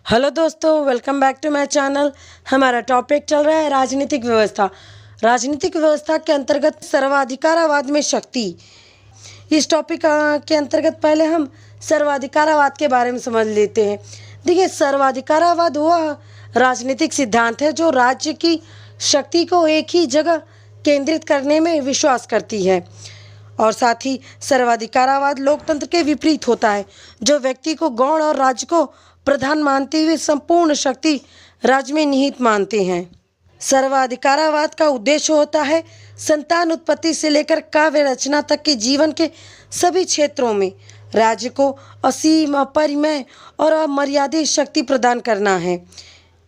Hello दोस्तों, welcome back to my channel. हमारा topic चल रहा है राजनीतिक व्यवस्था। राजनीतिक व्यवस्था के अंतर्गत सर्वाधिकारवाद में शक्ति। इस टॉपिक के अंतर्गत पहले हम सर्वाधिकारवाद के बारे में समझ लेते हैं। देखिए, सर्वाधिकारवाद वह राजनीतिक सिद्धांत है जो राज्य की शक्ति को एक ही जगह केंद्रित करने में विश्वास करती है। और साथ ही सर्वाधिकारवाद लोकतंत्र के विपरीत होता है, जो व्यक्ति को गौण और राज्य को प्रधान मानते हुए संपूर्ण शक्ति राज्य में निहित मानते हैं। सर्वाधिकारवाद का उद्देश्य होता है संतान उत्पत्ति से लेकर काव्य रचना तक के जीवन के सभी क्षेत्रों में राज्य को असीम, अपरिमेय और अमर्यादित शक्ति प्रदान करना है।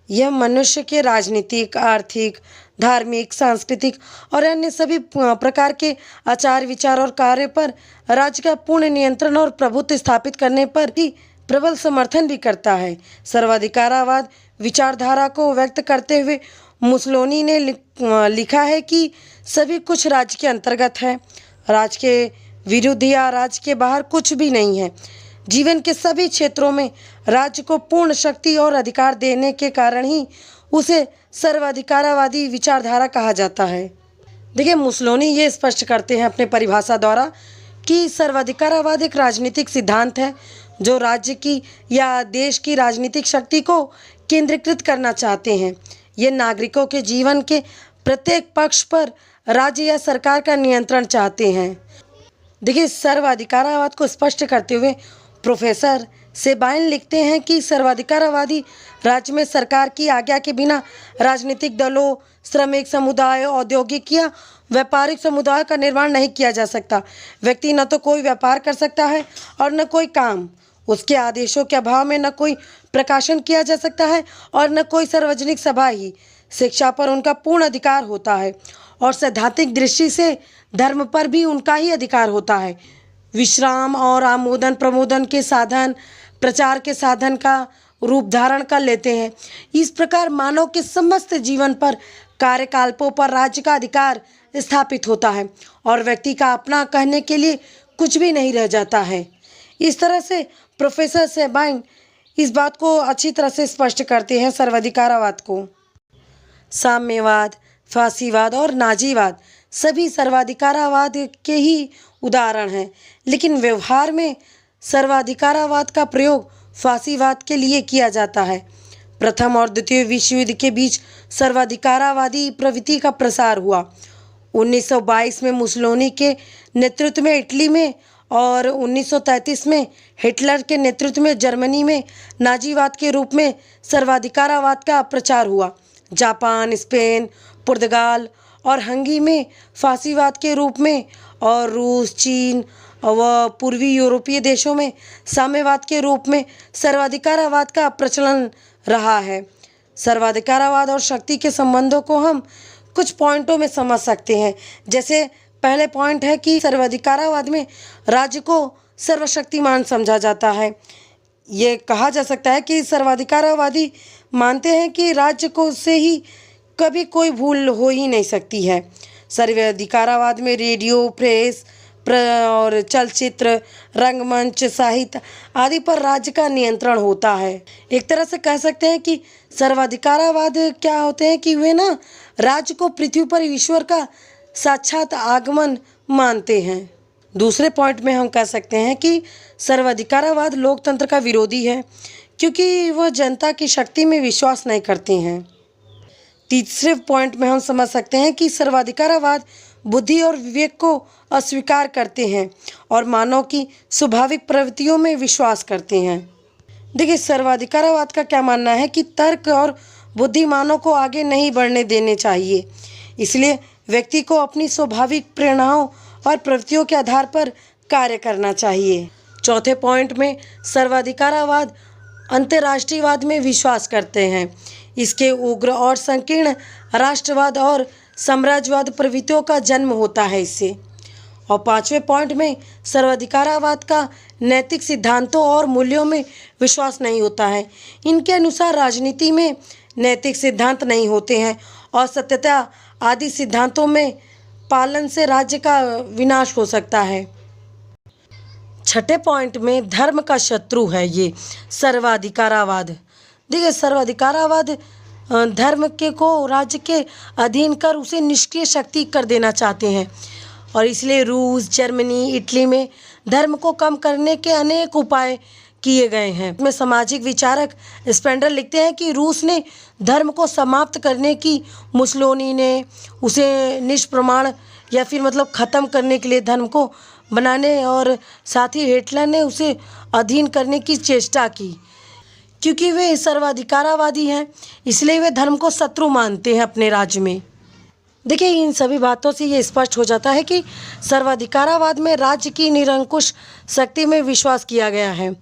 यह मनुष्य के राजनीतिक, आर्थिक, धार्मिक, सांस्कृतिक और अन्य सभी प्रकार के आचार, विचार और कार्य पर राज्य का पूर्ण नियंत्रण और प्रभुत्व स्थापित करने पर ही प्रबल समर्थन भी करता है। सर्वाधिकारवाद विचारधारा को व्यक्त करते हुए मुसोलिनी ने लिखा है कि सभी कुछ राज्य के अंतर्गत है, राज्य के विरुद्ध या राज्य के बाहर कुछ भी नहीं है। जीवन के सभी क्षेत्रों में राज्य को पूर्ण शक्ति और अधिकार देने के कारण ही उसे सर्वाधिकारवादी विचारधारा कहा जाता है। देखिए, मुसोलिनी ये स्पष्ट करते हैं अपने परिभाषा द्वारा कि सर्वाधिकारवाद एक राजनीतिक सिद्धांत है जो राज्य की या देश की राजनीतिक शक्ति को केंद्रीकृत करना चाहते हैं। ये नागरिकों के जीवन के प्रत्येक पक्ष पर राज्य या सरकार का नियंत्रण चाहते हैं। देखिए, सर्वाधिकारवाद को स्पष्ट करते हुए प्रोफेसर सेबाइन लिखते हैं कि सर्वाधिकारवादी राज्य में सरकार की आज्ञा के बिना राजनीतिक दलों, श्रमिक समुदाय, औद्योगिक या व्यापारिक समुदाय का निर्माण नहीं किया जा सकता। व्यक्ति न तो कोई व्यापार कर सकता है और न कोई काम। उसके आदेशों के अभाव में न कोई प्रकाशन किया जा सकता है और न कोई सार्वजनिक सभा ही। शिक्षा पर उनका पूर्ण अधिकार होता है और सैद्धांतिक दृष्टि से धर्म पर भी उनका ही अधिकार होता है। विश्राम और आमोदन प्रमोदन के साधन प्रचार के साधन का रूप धारण कर लेते हैं। इस प्रकार मानव के समस्त जीवन पर, कार्यकलापों पर राज्य का अधिकार स्थापित होता है और व्यक्ति का अपना कहने के लिए कुछ भी नहीं रह जाता है। इस तरह से प्रोफेसर सेबाइन इस बात को अच्छी तरह से स्पष्ट करते हैं सर्वाधिकारवाद को। साम्यवाद, फासीवाद और नाजीवाद सभी सर्वाधिकारवाद के ही उदाहरण हैं, लेकिन व्यवहार में सर्वाधिकारवाद का प्रयोग फासीवाद के लिए किया जाता है। प्रथम और द्वितीय विश्व युद्ध के बीच सर्वाधिकारवादी प्रवृत्ति का प्रसार हुआ। 1922 में मुसोलिनी के नेतृत्व में इटली में और 1933 में हिटलर के नेतृत्व में जर्मनी में नाजीवाद के रूप में सर्वाधिकारवाद का प्रचार हुआ। जापान, स्पेन, पुर्तगाल और हंगरी में फासीवाद के रूप में और रूस, चीन व पूर्वी यूरोपीय देशों में साम्यवाद के रूप में सर्वाधिकारवाद का प्रचलन रहा है। सर्वाधिकारवाद और शक्ति के संबंधों को हम कुछ पॉइंटों में समझ सकते हैं। जैसे पहले पॉइंट है कि सर्वाधिकारवाद में राज्य को सर्वशक्तिमान समझा जाता है। ये कहा जा सकता है कि सर्वाधिकारवादी मानते हैं कि राज्य को से ही कभी कोई भूल हो ही नहीं सकती है। सर्वाधिकारवाद में रेडियो, प्रेस और चलचित्र, रंगमंच, साहित्य आदि पर राज्य का नियंत्रण होता है। एक तरह से कह सकते हैं कि सर्वाधिकारवाद क्या होते हैं कि वे ना राज्य को पृथ्वी पर ईश्वर का साक्षात आगमन मानते हैं। दूसरे पॉइंट में हम कह सकते हैं कि सर्वाधिकारवाद लोकतंत्र का विरोधी है, क्योंकि वह जनता की शक्ति में विश्वास नहीं करते हैं। तीसरे पॉइंट में हम समझ सकते हैं कि सर्वाधिकारवाद बुद्धि और विवेक को अस्वीकार करते हैं और मानव की स्वाभाविक प्रवृत्तियों में विश्वास करते हैं। देखिए, सर्वाधिकारवाद का क्या मानना है कि तर्क और बुद्धि मानव को आगे नहीं बढ़ने देने चाहिए, इसलिए व्यक्ति को अपनी स्वाभाविक प्रेरणाओं और प्रवृत्तियों के आधार पर कार्य करना चाहिए। चौथे पॉइंट में सर्वाधिकारवाद अंतर्राष्ट्रीयवाद में विश्वास करते हैं। इसके उग्र और संकीर्ण राष्ट्रवाद और साम्राज्यवाद प्रवृत्तियों का जन्म होता है इससे। और पांचवें पॉइंट में सर्वाधिकारवाद का नैतिक सिद्धांतों और मूल्यों में विश्वास नहीं होता है। इनके अनुसार राजनीति में नैतिक सिद्धांत नहीं होते हैं और सत्यता आदि सिद्धांतों में पालन से राज्य का विनाश हो सकता है। छठे पॉइंट में धर्म का शत्रु है ये सर्वाधिकारवाद। देखिए, सर्वाधिकारवाद धर्म के को राज्य के अधीन कर उसे निष्क्रिय शक्ति कर देना चाहते हैं, और इसलिए रूस, जर्मनी, इटली में धर्म को कम करने के अनेक उपाय किए गए हैं। इसमें सामाजिक विचारक स्पेंडर लिखते हैं कि रूस ने धर्म को समाप्त करने की, मुसोलिनी ने उसे निष्प्रमाण या फिर मतलब ख़त्म करने के लिए धर्म को बनाने, और साथ ही हिटलर ने उसे अधीन करने की चेष्टा की। क्योंकि वे सर्वाधिकारवादी हैं, इसलिए वे धर्म को शत्रु मानते हैं अपने राज्य में। देखिए, इन सभी बातों से ये स्पष्ट हो जाता है कि सर्वाधिकारवाद में राज्य की निरंकुश शक्ति में विश्वास किया गया है,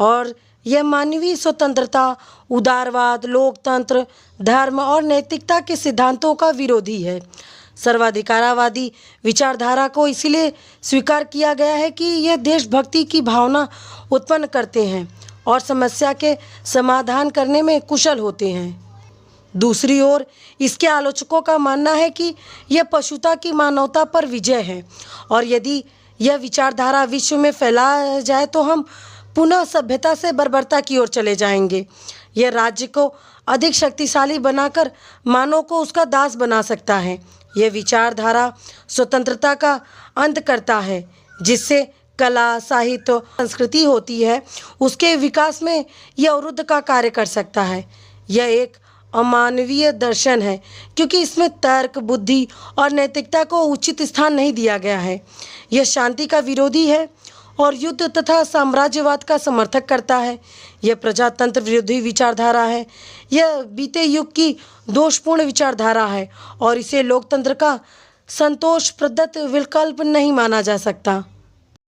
और यह मानवीय स्वतंत्रता, उदारवाद, लोकतंत्र, धर्म और नैतिकता के सिद्धांतों का विरोधी है। सर्वाधिकारवादी विचारधारा को इसलिए स्वीकार किया गया है कि यह देशभक्ति की भावना उत्पन्न करते हैं और समस्या के समाधान करने में कुशल होते हैं। दूसरी ओर इसके आलोचकों का मानना है कि यह पशुता की मानवता पर विजय है, और यदि यह विचारधारा विश्व में फैला जाए तो हम पुनः सभ्यता से बर्बरता की ओर चले जाएंगे। यह राज्य को अधिक शक्तिशाली बनाकर मानव को उसका दास बना सकता है। यह विचारधारा स्वतंत्रता का अंत करता है, जिससे कला, साहित्य, संस्कृति होती है, उसके विकास में यह अवरुद्ध का कार्य कर सकता है। यह एक अमानवीय दर्शन है, क्योंकि इसमें तर्क, बुद्धि और नैतिकता को उचित स्थान नहीं दिया गया है। यह शांति का विरोधी है और युद्ध तथा साम्राज्यवाद का समर्थक करता है। यह प्रजातंत्र विरोधी विचारधारा है। यह बीते युग की दोषपूर्ण विचारधारा है, और इसे लोकतंत्र का संतोषप्रद विकल्प नहीं माना जा सकता।